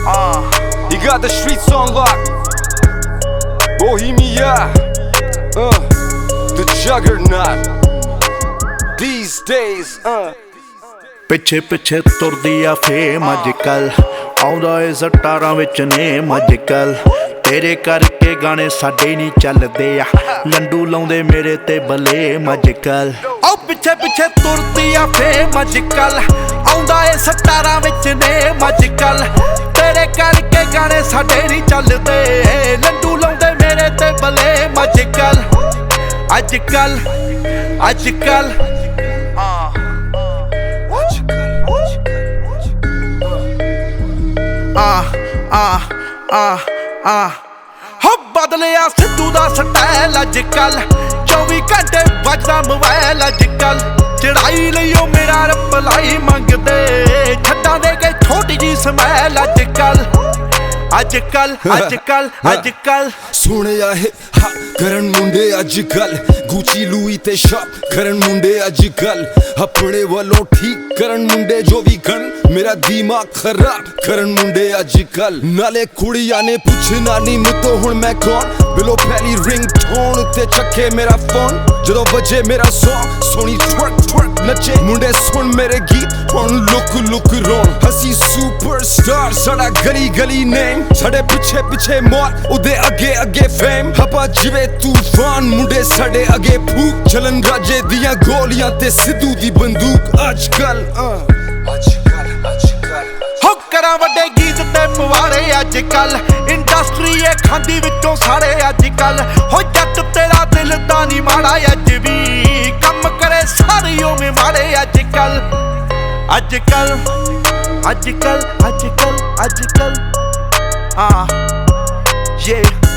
He got the streets on lock. Bohemia, the juggernaut. These days, ਪਿੱਛੇ ਪਿੱਛੇ ਤੁਰਦੀ ਆ ਫੇਮ ਅੱਜ ਕੱਲ, ਆਉਂਦਾ ਏ ਸਟਾਰਾਂ ਵਿੱਚ ਨੇਮ ਅੱਜ ਕੱਲ। ਤੇਰੇ ਕਰਕੇ ਗਾਣੇ ਸਾਡੇ ਨਹੀਂ ਚੱਲਦੇ ਆ, ਲੰਡੂ ਲਾਉਂਦੇ ਮੇਰੇ ਤੇ ਬਲੇਮ ਅੱਜ ਕੱਲ। ਆਓ ਪਿੱਛੇ ਪਿੱਛੇ ਤੁਰਦੀ ਆ ਫੇਮ ਅੱਜ ਕੱਲ, ਆਉਂਦਾ ਏ ਸਟਾਰਾਂ ਵਿੱਚ ਨੇਮ ਅੱਜ ਕੱਲ। ਤੇਰੇ ਕਰਕੇ ਗਾਣੇ ਸਾਡੇ ਨਹੀਂ ਚੱਲਦੇ, ਲੰਡੂ ਲਾਉਂਦੇ ਮੇਰੇ ਤੇ ਬਲੇਮ ਅੱਜ ਕੱਲ। ਅੱਜ ਕੱਲ ਅੱਜ ਕੱਲ ਹੋ ਬਦਲਿਆ ਸਿੱਧੂ ਦਾ ਸਟਾਈਲ ਅੱਜ ਕੱਲ, 24 ਘੰਟੇ ਵੱਜਦਾ ਮੋਬਾਈਲ ਅੱਜ ਕੱਲ। ਚੜਾਈ ਲਈ ਉਹ ਮੇਰਾ ਰਿਪਲਾਈ ਮੰਗਦੇ, ਛੱਡਾਂ ਦੇ ਕੇ ਛੋਟੀ ਜੀ ਸਮੈਲ ਅੱਜ ਕੱਲ। ਅੱਜ ਕੱਲ ਅੱਜ ਕੱਲ ਅੱਜ ਕੱਲ ਸੁਣਿਆ ਹੈ ਕਰਨ ਮੁੰਡੇ ਅੱਜ ਕੱਲ, ਗੁੱਚੀ ਲੂਈ ਤੇ ਸ਼ਾਪ ਕਰਨ ਮੁੰਡੇ ਅੱਜ ਕੱਲ। ਆਪਣੇ ਵੱਲੋਂ ਠੀਕ ਕਰਨ ਮੁੰਡੇ ਜੋ ਵੀ ਕਰਨ, ਮੇਰਾ ਦਿਮਾਗ ਖਰਾਬ ਕਰਨ ਮੁੰਡੇ ਅੱਜ ਕੱਲ। ਨਾਲੇ ਕੁੜੀਆਂ ਨੇ ਪੁੱਛਣਾ ਨੀ ਮੁੱਤੋਂ ਹੁਣ ਮੈਂ ਕੌਣ, ਬਿਲੋ ਪਹਿਲੀ ਰਿੰਗ ਟੋਨ ਉੱਤੇ ਚੱਕੇ ਮੇਰਾ ਫੋਨ। ਜਦੋਂ ਵੱਜੇ ਮੇਰਾ ਸੌਂਗ ਸੋਹਣੀ ਟਵਰਕ ਟਵਰਕ ਨੱਚੇ ਮੁੰਡੇ, ਸੁਣ ਮੇਰੇ ਗੀਤ ਹੁਣ ਲੁਕ ਲੁਕ ਰੋਣ। ਅਸੀਂ ਸੁਪਰਸਟਾਰ ਸਾਡਾ ਗਲੀ ਗਲੀ ਨੇਮ, ਸਾਡੇ ਪਿੱਛੇ ਪਿੱਛੇ ਮੌਤ ਉਹਦੇ ਅੱਗੇ ਅੱਗੇ ਫੇਮ। ਹਵਾ ਜਿਵੇਂ ਤੂਫਾਨ ਮੁੰਡੇ ਸਾਡੇ ਅੱਗੇ ਫੂਕ, ਚਲਨ ਰਾਜੇ ਦੀਆਂ ਗੋਲੀਆਂ ਤੇ ਸਿੱਧੂ ਦੀ ਬੰਦੂਕ ਅੱਜ ਕੱਲ। ਹੋ ਕਰਾਂ ਵੱਡੇ ਗੀਤ ਤੇ ਪਵਾੜੇ ਅੱਜ ਕੱਲ, ਇੰਡਸਟਰੀ ਏ ਖਾਂਦੀ ਵਿੱਚੋਂ ਸਾਰੇ ਅੱਜ ਕੱਲ। ਹੋ ਜੱਟ ਤੇਰਾ ਦਿਲ ਤਾਂ ਨਹੀਂ ਮਾੜਾ ਅੱਜ ਵੀ, ਕੰਮ ਕਰੇ ਸਾਰੇ ਉਵੇਂ ਮਾੜੇ ਅੱਜ ਕੱਲ। ਅੱਜ ਕੱਲ ਅੱਜ ਕੱਲ ਅੱਜ ਕੱਲ ਅੱਜ ਕੱਲ yeah